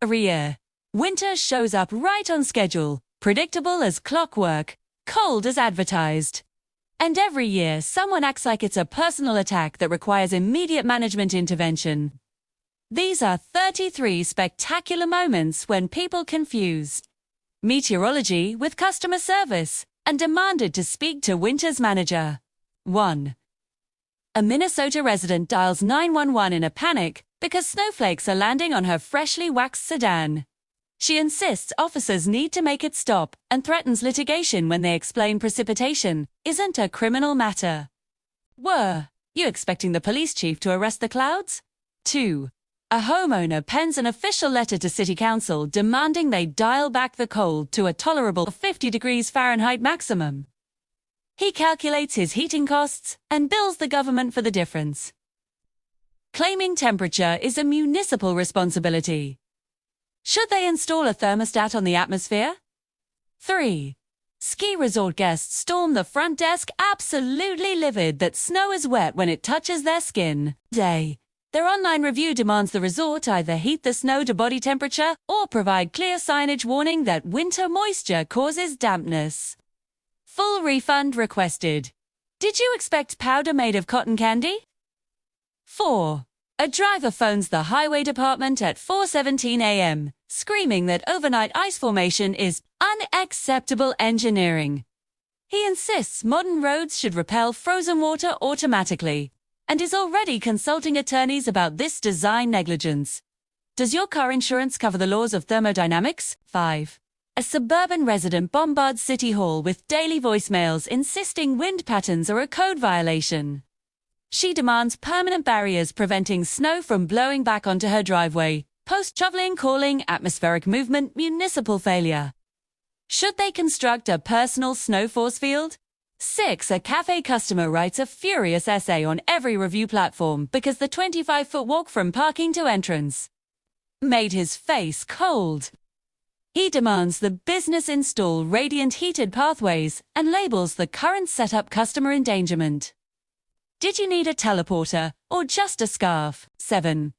Every year, winter shows up right on schedule, predictable as clockwork, cold as advertised. And every year, someone acts like it's a personal attack that requires immediate management intervention. These are 33 spectacular moments when people confused meteorology with customer service and demanded to speak to winter's manager. 1. A Minnesota resident dials 911 in a panic because snowflakes are landing on her freshly waxed sedan. She insists officers need to make it stop and threatens litigation when they explain precipitation isn't a criminal matter. Were you expecting the police chief to arrest the clouds? 2. A homeowner pens an official letter to city council demanding they dial back the cold to a tolerable 50 degrees Fahrenheit maximum. He calculates his heating costs and bills the government for the difference. Claiming temperature is a municipal responsibility. Should they install a thermostat on the atmosphere? 3. Ski resort guests storm the front desk absolutely livid that snow is wet when it touches their skin. Their online review demands the resort either heat the snow to body temperature or provide clear signage warning that winter moisture causes dampness. Full refund requested. Did you expect powder made of cotton candy? 4. A driver phones the highway department at 4:17 a.m., screaming that overnight ice formation is unacceptable engineering. He insists modern roads should repel frozen water automatically, and is already consulting attorneys about this design negligence. Does your car insurance cover the laws of thermodynamics? 5. A suburban resident bombards City Hall with daily voicemails insisting wind patterns are a code violation. She demands permanent barriers preventing snow from blowing back onto her driveway, post-shoveling calling atmospheric movement municipal failure. Should they construct a personal snow force field? 6. A cafe customer writes a furious essay on every review platform because the 25-foot walk from parking to entrance made his face cold. He demands the business install radiant heated pathways and labels the current setup customer endangerment. Did you need a teleporter or just a scarf? 7.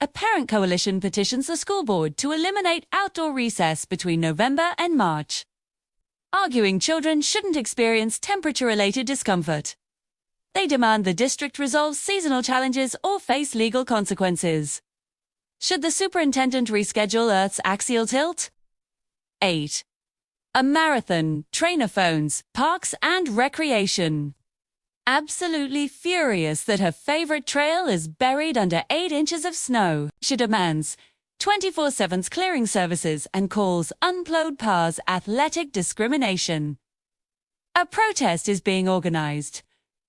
A parent coalition petitions the school board to eliminate outdoor recess between November and March, arguing children shouldn't experience temperature-related discomfort. They demand the district resolve seasonal challenges or face legal consequences. Should the superintendent reschedule Earth's axial tilt? 8. A marathon, trainer phones, parks and recreation. Absolutely furious that her favorite trail is buried under 8 inches of snow, she demands 24/7's clearing services and calls unplowed paths athletic discrimination. A protest is being organized.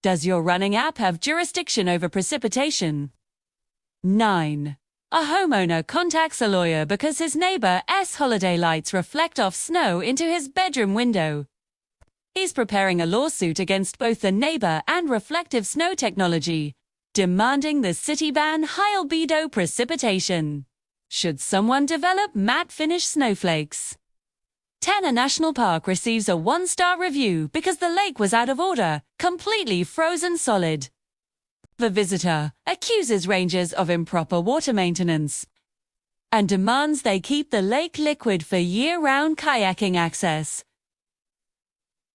Does your running app have jurisdiction over precipitation? 9. A homeowner contacts a lawyer because his neighbor's holiday lights reflect off snow into his bedroom window. He's preparing a lawsuit against both the neighbor and reflective snow technology, demanding the city ban high albedo precipitation. Should someone develop matte finish snowflakes? 10. A national park receives a 1-star review because the lake was out of order, completely frozen solid. The visitor accuses rangers of improper water maintenance and demands they keep the lake liquid for year-round kayaking access.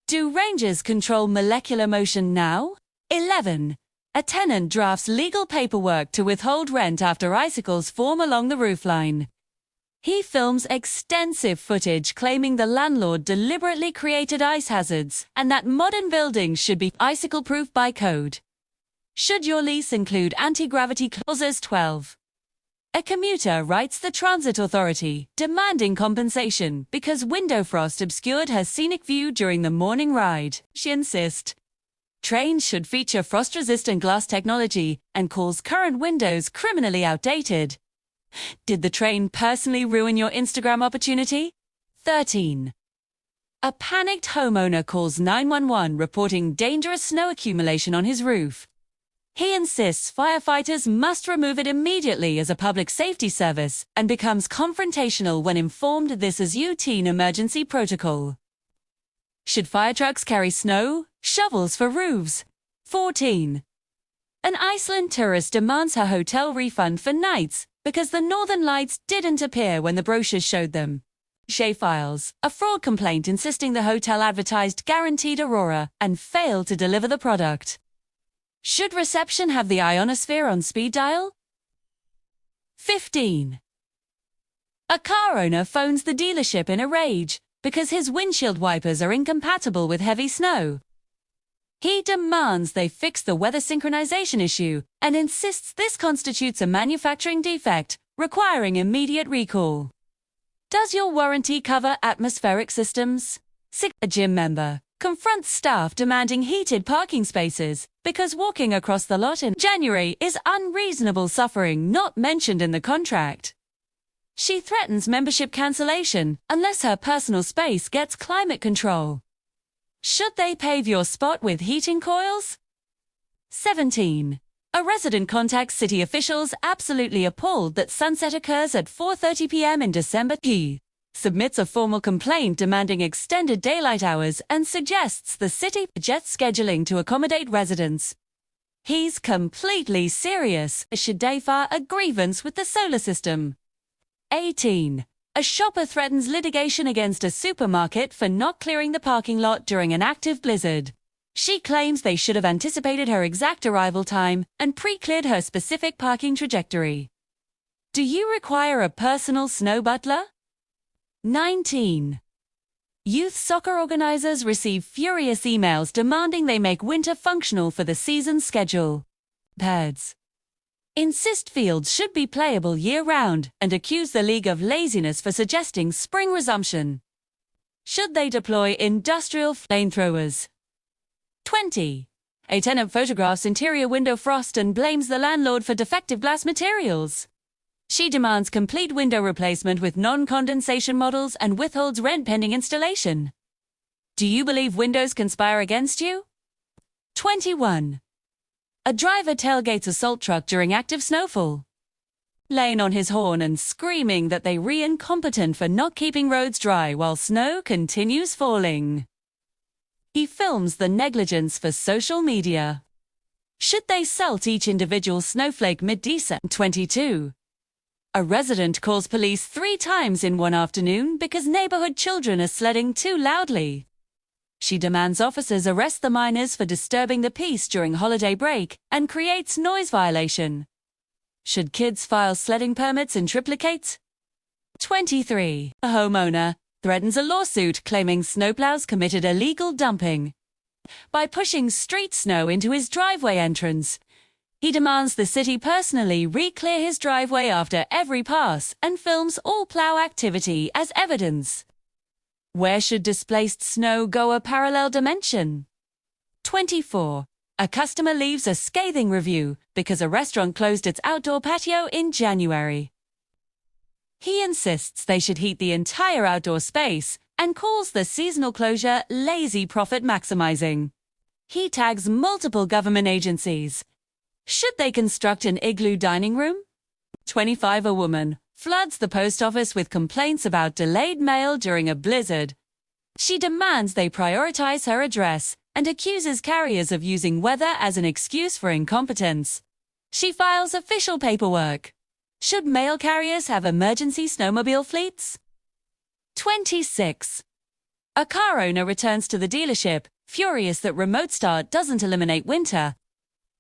Do rangers control molecular motion now? 11. A tenant drafts legal paperwork to withhold rent after icicles form along the roofline. He films extensive footage claiming the landlord deliberately created ice hazards and that modern buildings should be icicle-proof by code. Should your lease include anti-gravity clauses? 12. A commuter writes the transit authority, demanding compensation because window frost obscured her scenic view during the morning ride. She insists trains should feature frost-resistant glass technology and calls current windows criminally outdated. Did the train personally ruin your Instagram opportunity? 13. A panicked homeowner calls 911 reporting dangerous snow accumulation on his roof. He insists firefighters must remove it immediately as a public safety service and becomes confrontational when informed this is routine emergency protocol. Should fire trucks carry snow? Shovels for roofs. 14. An Iceland tourist demands her hotel refund for nights because the northern lights didn't appear when the brochures showed them. Shea files a fraud complaint insisting the hotel advertised guaranteed aurora and failed to deliver the product. Should reception have the ionosphere on speed dial? 15. A car owner phones the dealership in a rage because his windshield wipers are incompatible with heavy snow. He demands they fix the weather synchronization issue and insists this constitutes a manufacturing defect, requiring immediate recall. Does your warranty cover atmospheric systems? A gym member confronts staff demanding heated parking spaces because walking across the lot in January is unreasonable suffering not mentioned in the contract. She threatens membership cancellation unless her personal space gets climate control. Should they pave your spot with heating coils? 17. A resident contacts city officials absolutely appalled that sunset occurs at 4:30 p.m. in December. He submits a formal complaint demanding extended daylight hours and suggests the city adjusts scheduling to accommodate residents. He's completely serious. Should they file a grievance with the solar system? 18. A shopper threatens litigation against a supermarket for not clearing the parking lot during an active blizzard. She claims they should have anticipated her exact arrival time and pre-cleared her specific parking trajectory. Do you require a personal snow butler? 19. Youth soccer organizers receive furious emails demanding they make winter functional for the season schedule. Pads insist fields should be playable year-round and accuse the league of laziness for suggesting spring resumption. Should they deploy industrial flamethrowers? 20. A tenant photographs interior window frost and blames the landlord for defective glass materials. She demands complete window replacement with non-condensation models and withholds rent pending installation. Do you believe windows conspire against you? 21. A driver tailgates a salt truck during active snowfall, laying on his horn and screaming that they are incompetent for not keeping roads dry while snow continues falling. He films the negligence for social media. Should they salt each individual snowflake mid-December? 22. A resident calls police 3 times in one afternoon because neighborhood children are sledding too loudly. She demands officers arrest the minors for disturbing the peace during holiday break and creates noise violation. Should kids file sledding permits in triplicate? 23. A homeowner threatens a lawsuit claiming snowplows committed illegal dumping by pushing street snow into his driveway entrance. He demands the city personally re-clear his driveway after every pass and films all plow activity as evidence. Where should displaced snow go a parallel dimension? 24. A customer leaves a scathing review because a restaurant closed its outdoor patio in January. He insists they should heat the entire outdoor space and calls the seasonal closure lazy profit maximizing. He tags multiple government agencies. Should they construct an igloo dining room? 25. A woman floods the post office with complaints about delayed mail during a blizzard. She demands they prioritize her address and accuses carriers of using weather as an excuse for incompetence. She files official paperwork. Should mail carriers have emergency snowmobile fleets? 26. A car owner returns to the dealership, furious that remote start doesn't eliminate winter.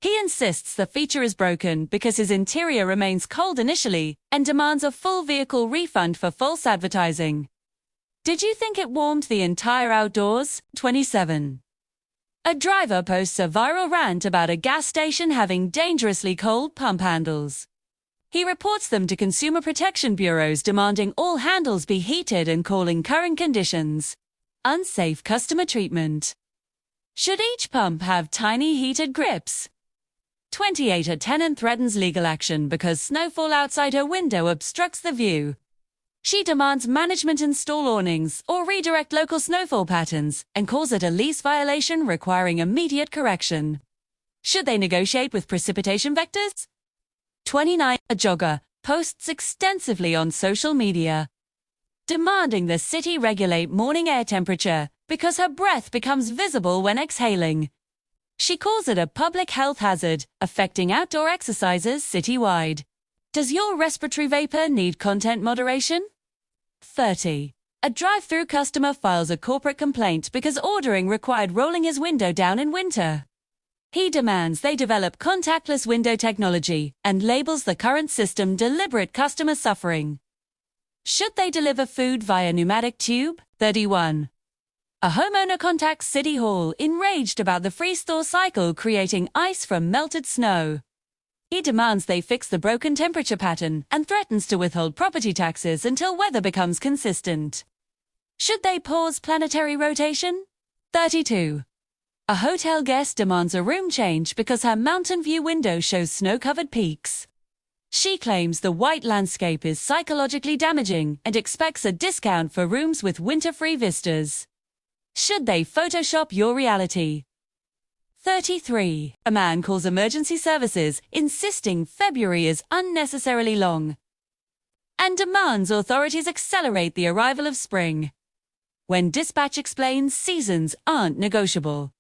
He insists the feature is broken because his interior remains cold initially and demands a full vehicle refund for false advertising. Did you think it warmed the entire outdoors? 27. A driver posts a viral rant about a gas station having dangerously cold pump handles. He reports them to consumer protection bureaus demanding all handles be heated and calling current conditions unsafe customer treatment. Should each pump have tiny heated grips? 28. A tenant threatens legal action because snowfall outside her window obstructs the view. She demands management install awnings or redirect local snowfall patterns and calls it a lease violation requiring immediate correction. Should they negotiate with precipitation vectors? 29. A jogger posts extensively on social media, demanding the city regulate morning air temperature because her breath becomes visible when exhaling. She calls it a public health hazard affecting outdoor exercises citywide. Does your respiratory vapor need content moderation? 30. A drive-through customer files a corporate complaint because ordering required rolling his window down in winter. He demands they develop contactless window technology and labels the current system deliberate customer suffering. Should they deliver food via pneumatic tube? 31. A homeowner contacts City Hall, enraged about the freeze-thaw cycle creating ice from melted snow. He demands they fix the broken temperature pattern and threatens to withhold property taxes until weather becomes consistent. Should they pause planetary rotation? 32. A hotel guest demands a room change because her mountain view window shows snow-covered peaks. She claims the white landscape is psychologically damaging and expects a discount for rooms with winter-free vistas. Should they Photoshop your reality? 33. A man calls emergency services, insisting February is unnecessarily long, and demands authorities accelerate the arrival of spring. When dispatch explains seasons aren't negotiable.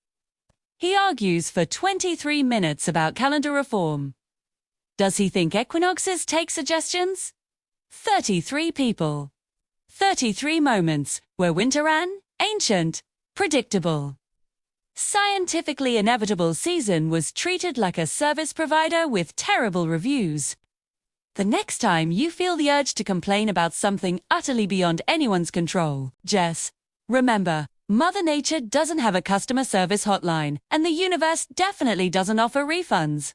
He argues for 23 minutes about calendar reform. Does he think equinoxes take suggestions? 33 people. 33 moments where winter ran, ancient, predictable. Scientifically inevitable season was treated like a service provider with terrible reviews. The next time you feel the urge to complain about something utterly beyond anyone's control, Jess, remember, Mother Nature doesn't have a customer service hotline, and the universe definitely doesn't offer refunds.